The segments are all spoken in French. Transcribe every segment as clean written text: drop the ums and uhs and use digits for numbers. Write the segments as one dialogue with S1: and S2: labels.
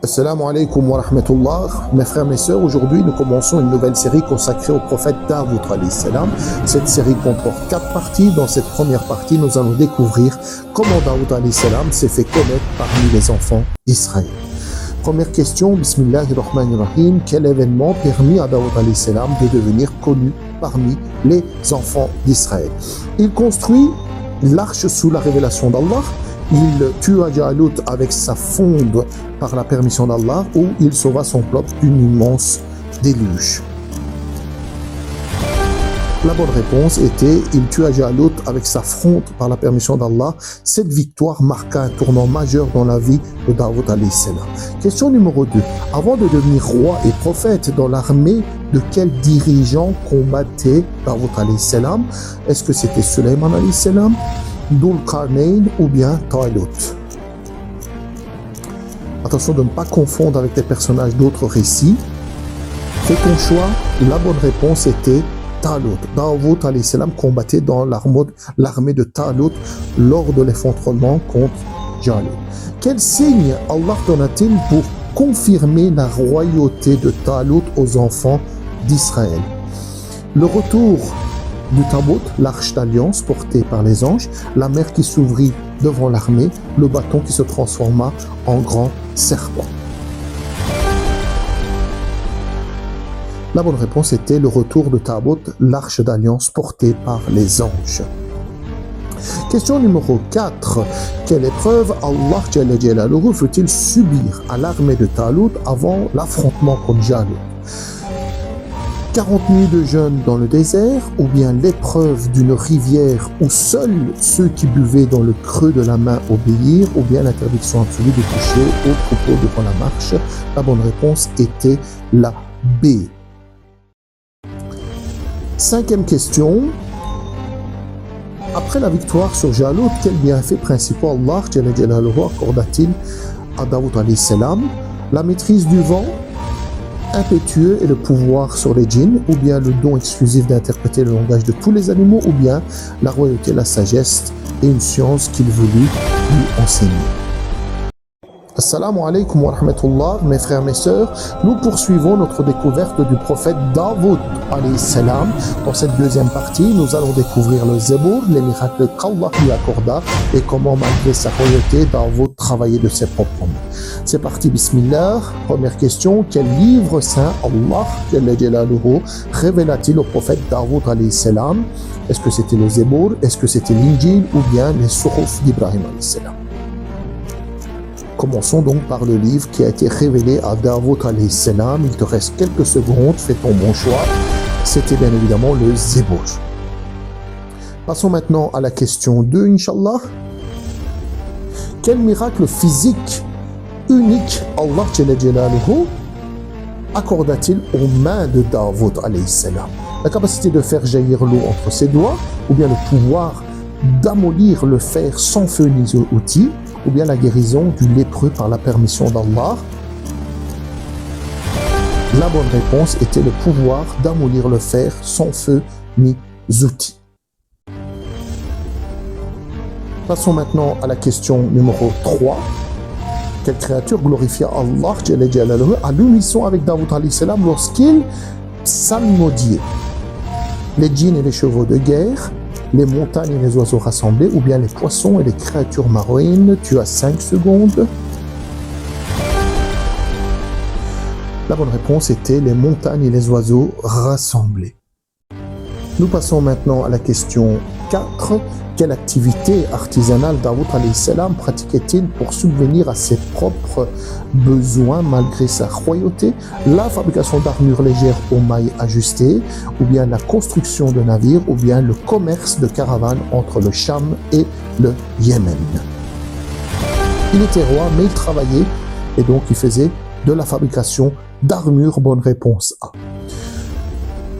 S1: Assalamu alaikum wa rahmatullah. Mes frères, mes sœurs, aujourd'hui nous commençons une nouvelle série consacrée au prophète Daoud alayhi salam. Cette série comporte 4 parties. Dans cette première partie, nous allons découvrir comment Daoud alayhi salam s'est fait connaître parmi les enfants d'Israël. Première question, Bismillahirrahmanirrahim. Quel événement permit à Daoud alayhi salam de devenir connu parmi les enfants d'Israël? Il construit l'arche sous la révélation d'Allah. Il tua Jalut avec sa fonde par la permission d'Allah, ou il sauva son peuple d'une immense déluge. La bonne réponse était il tua Jalut avec sa fronde par la permission d'Allah. Cette victoire marqua un tournant majeur dans la vie de Daoud alayhi salam. Question numéro 2. Avant de devenir roi et prophète, dans l'armée de quel dirigeant combattait Daoud alayhi salam? Est-ce que c'était Sulayman alayhi salam, Dhul-Qarnayn ou bien Talut? Attention de ne pas confondre avec des personnages d'autres récits. Fais ton choix. La bonne réponse était Talut. Daoud alayhi salam combattait dans l'armée de Talut lors de l'effondrement contre Jalut. Quel signe Allah donna-t-il pour confirmer la royauté de Talut aux enfants d'Israël? Le retour du Tabot, l'arche d'alliance portée par les anges, la mer qui s'ouvrit devant l'armée, le bâton qui se transforma en grand serpent. La bonne réponse était le retour de Tabot, l'arche d'alliance portée par les anges. Question numéro 4. Quelle épreuve Allah Jalla Jalaluhu faut-il subir à l'armée de Talut avant l'affrontement contre Jalut? 40 nuits de jeûne dans le désert, ou bien l'épreuve d'une rivière où seuls ceux qui buvaient dans le creux de la main obéirent, ou bien l'interdiction absolue de toucher au troupeau devant la marche? La bonne réponse était la B. Cinquième question. Après la victoire sur Jalut, quels bienfaits principaux Allah Jalla Jalaluhu accorda-t-il à Daoud alayhi salam? La maîtrise du vent impétueux et le pouvoir sur les djinns, ou bien le don exclusif d'interpréter le langage de tous les animaux, ou bien la royauté, la sagesse et une science qu'il voulut lui enseigner. Assalamu alaikum wa rahmatullah. Mes frères, mes sœurs, nous poursuivons notre découverte du prophète Daoud alayhi salam. Dans cette deuxième partie, nous allons découvrir le Zebour, les miracles qu'Allah lui accorda et comment, malgré sa royauté, Daoud travaillait de ses propres mains. C'est parti, bismillah. Première question, quel livre saint Allah Jalla Jalaluhu révéla-t-il au prophète Daoud alayhi salam? Est-ce que c'était le Zebour, est-ce que c'était l'Injil ou bien les Suhuf d'Ibrahim alayhi salam? Commençons donc par le livre qui a été révélé à Daoud alayhi salam. Il te reste quelques secondes, fais ton bon choix. C'était bien évidemment le Zebour. Passons maintenant à la question 2, Inch'Allah. Quel miracle physique unique Allah Jalla Jalaluhu accorda-t-il aux mains de Daoud alayhi salam? La capacité de faire jaillir l'eau entre ses doigts, ou bien le pouvoir d'amollir le fer sans feu ni outil, ou bien la guérison du lépreux par la permission d'Allah? La bonne réponse était le pouvoir d'amollir le fer sans feu ni outils. Passons maintenant à la question numéro 3. Quelle créature glorifia Allah Jalla Jalaluhu à l'unisson avec Daoud alayhi salam lorsqu'il psalmodiait? Les djinns et les chevaux de guerre, les montagnes et les oiseaux rassemblés, ou bien les poissons et les créatures marines? Tu as 5 secondes. La bonne réponse était les montagnes et les oiseaux rassemblés. Nous passons maintenant à la question 4. Quelle activité artisanale Daoud alayhi salam pratiquait-il pour subvenir à ses propres besoins malgré sa royauté? La fabrication d'armures légères aux mailles ajustées, ou bien la construction de navires, ou bien le commerce de caravanes entre le Cham et le Yémen. Il était roi, mais il travaillait et donc il faisait de la fabrication d'armures. Bonne réponse A.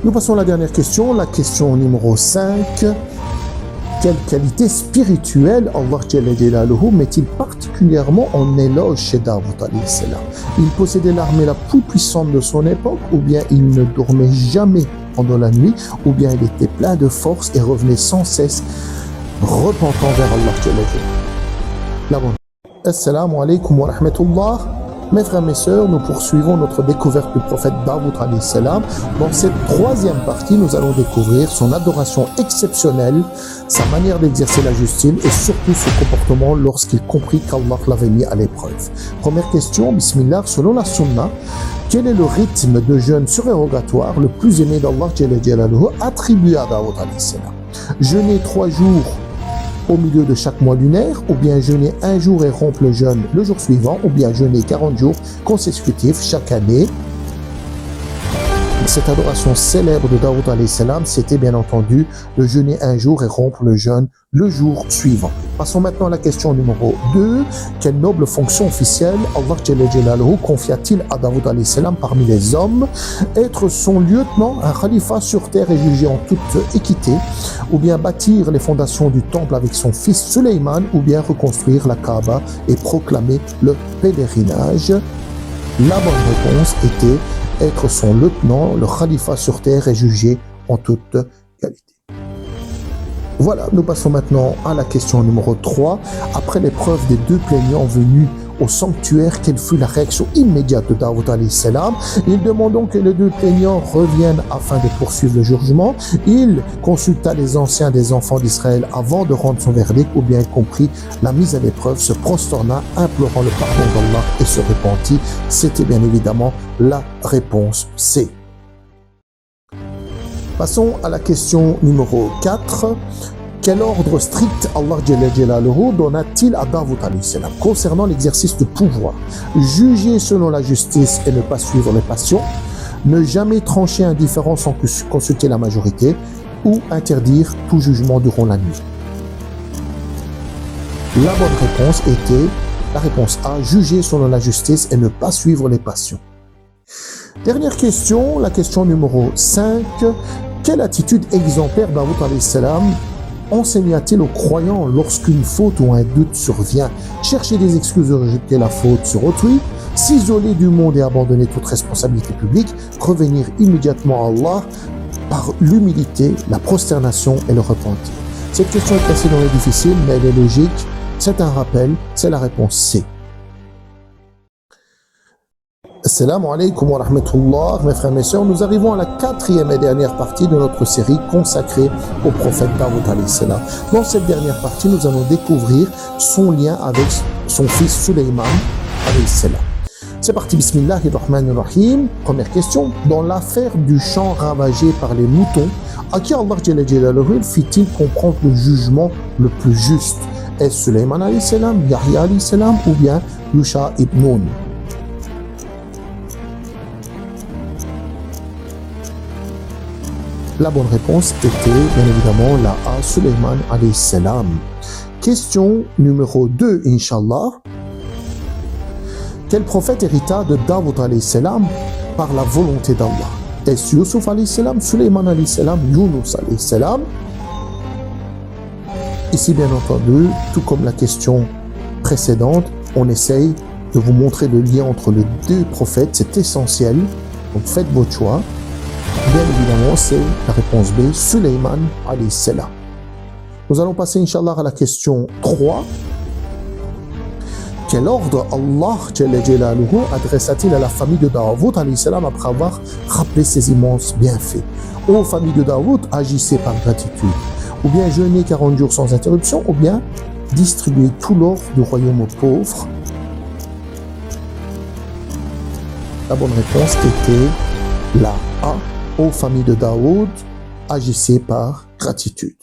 S1: Nous passons à la dernière question, la question numéro 5. Quelle qualité spirituelle Allah Jalla Jalaluhu met-il particulièrement en éloge chez Daoud alayhi salam? Il possédait l'armée la plus puissante de son époque, ou bien il ne dormait jamais pendant la nuit, ou bien il était plein de force et revenait sans cesse repentant vers Allah Jalla Jalaluhu. La bonne. Assalamu alaikum wa rahmatullah. Mes frères, mes sœurs, nous poursuivons notre découverte du prophète Daoud alayhi salam. Dans cette troisième partie, nous allons découvrir son adoration exceptionnelle, sa manière d'exercer la justice et surtout ce comportement lorsqu'il comprit qu'Allah l'avait mis à l'épreuve. Première question, bismillah, selon la sunna, quel est le rythme de jeûne surérogatoire le plus aimé d'Allah attribué à Daoud alayhi salam? Jeûner 3 jours au milieu de chaque mois lunaire, ou bien jeûner un jour et rompre le jeûne le jour suivant, ou bien jeûner 40 jours consécutifs chaque année. Cette adoration célèbre de Daoud alayhi salam, c'était bien entendu de jeûner un jour et rompre le jeûne le jour suivant. Passons maintenant à la question numéro 2. Quelle noble fonction officielle Allah Jalla Jalaluhu confia-t-il à Daoud alayhi salam parmi les hommes? Être son lieutenant, un khalifa sur terre et jugé en toute équité, ou bien bâtir les fondations du temple avec son fils Sulayman, ou bien reconstruire la Kaaba et proclamer le pèlerinage? La bonne réponse était être son lieutenant, le khalifa sur terre est jugé en toute qualité. Voilà, nous passons maintenant à la question numéro 3. Après l'épreuve des 2 plaignants venus au sanctuaire, quelle fut la réaction immédiate de Daoud alayhi salam? Il demande donc que les 2 plaignants reviennent afin de poursuivre le jugement. Il consulta les anciens des enfants d'Israël avant de rendre son verdict, ou bien compris la mise à l'épreuve, se prosterna, implorant le pardon d'Allah et se repentit. C'était bien évidemment la réponse C. Passons à la question numéro 4. Quel ordre strict Allah Jalla Jalaluhu donna-t-il à Daoud alayhi salam concernant l'exercice de pouvoir? Juger selon la justice et ne pas suivre les passions, ne jamais trancher un différend sans consulter la majorité, ou interdire tout jugement durant la nuit. La bonne réponse était la réponse A, juger selon la justice et ne pas suivre les passions. Dernière question, la question numéro 5. Quelle attitude exemplaire Daoud alayhi salam enseigna-t-il aux croyants lorsqu'une faute ou un doute survient? Chercher des excuses et rejeter la faute sur autrui, s'isoler du monde et abandonner toute responsabilité publique, revenir immédiatement à Allah par l'humilité, la prosternation et le repentir. Cette question est placée dans les difficiles, mais elle est logique. C'est un rappel, c'est la réponse C. Assalamu alaikum wa rahmatullah, mes frères et mes sœurs, nous arrivons à la 4e et dernière partie de notre série consacrée au prophète Daoud alayhi salam. Dans cette dernière partie, nous allons découvrir son lien avec son fils Sulayman alayhi salam. C'est parti, bismillahirrahmanirrahim. Première question, dans l'affaire du champ ravagé par les moutons, à qui Allah Jalla Jalaluhu fit-il comprendre le jugement le plus juste? Est-ce Sulayman alayhi salam, Yahya alayhi salam ou bien Yusha ibn Nun? La bonne réponse était bien évidemment la A, Sulayman alayhi salam. Question numéro 2, Inch'Allah. Quel prophète hérita de Daoud alayhi salam par la volonté d'Allah? Est-ce Yusuf alayhi salam, Sulayman alayhi salam, Yunus alayhi salam? Ici, bien entendu, tout comme la question précédente, on essaye de vous montrer le lien entre les 2 prophètes. C'est essentiel. Donc faites votre choix. Bien évidemment, c'est la réponse B, Sulayman alayhi salam. Nous allons passer, Inch'Allah, à la question 3. Quel ordre Allah Jalla Jalaluhu adressa-t-il à la famille de Daoud alayhi salam après avoir rappelé ses immenses bienfaits? Ô famille de Daoud, agissez par gratitude. Ou bien jeûner 40 jours sans interruption, ou bien distribuer tout l'or du royaume aux pauvres. La bonne réponse était la A. Ô famille de Daoud, agissez par gratitude.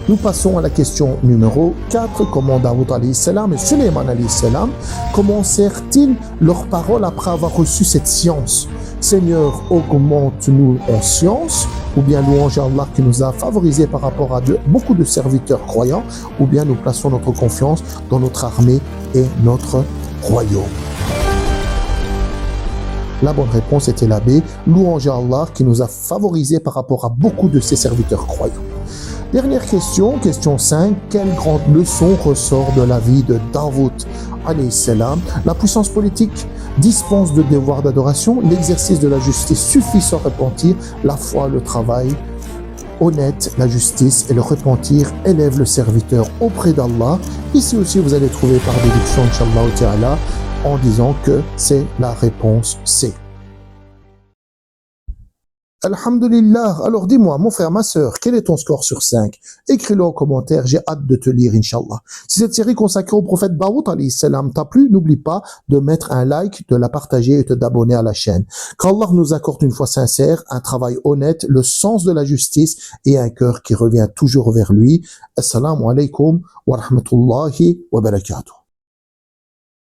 S1: Nous passons à la question numéro 4. Comment Daoud alayhi salam et Sulayman alayhi salam commencèrent-ils leurs paroles après avoir reçu cette science? Seigneur, augmente-nous en science, ou bien louange à Allah qui nous a favorisés par rapport à beaucoup de serviteurs croyants, ou bien nous plaçons notre confiance dans notre armée et notre royaume. La bonne réponse était la B, louange à Allah qui nous a favorisés par rapport à beaucoup de ses serviteurs croyants. Dernière question, question 5. Quelle grande leçon ressort de la vie de Daoud alayhi salam? La puissance politique dispense de devoirs d'adoration, l'exercice de la justice suffit sans repentir, la foi, le travail honnête, la justice et le repentir élèvent le serviteur auprès d'Allah. Ici aussi, vous allez trouver par déduction, Inch'Allah Ta'ala, en disant que c'est la réponse C. Alhamdulillah. Alors dis-moi, mon frère, ma sœur, quel est ton score sur 5? Écris-le en commentaire, j'ai hâte de te lire, Inch'Allah. Si cette série consacrée au prophète Daoud alayhi salam t'a plu, n'oublie pas de mettre un like, de la partager et de t'abonner à la chaîne. Qu'Allah nous accorde une foi sincère, un travail honnête, le sens de la justice et un cœur qui revient toujours vers lui. Assalamu alaikum wa rahmatullahi wa barakatuh.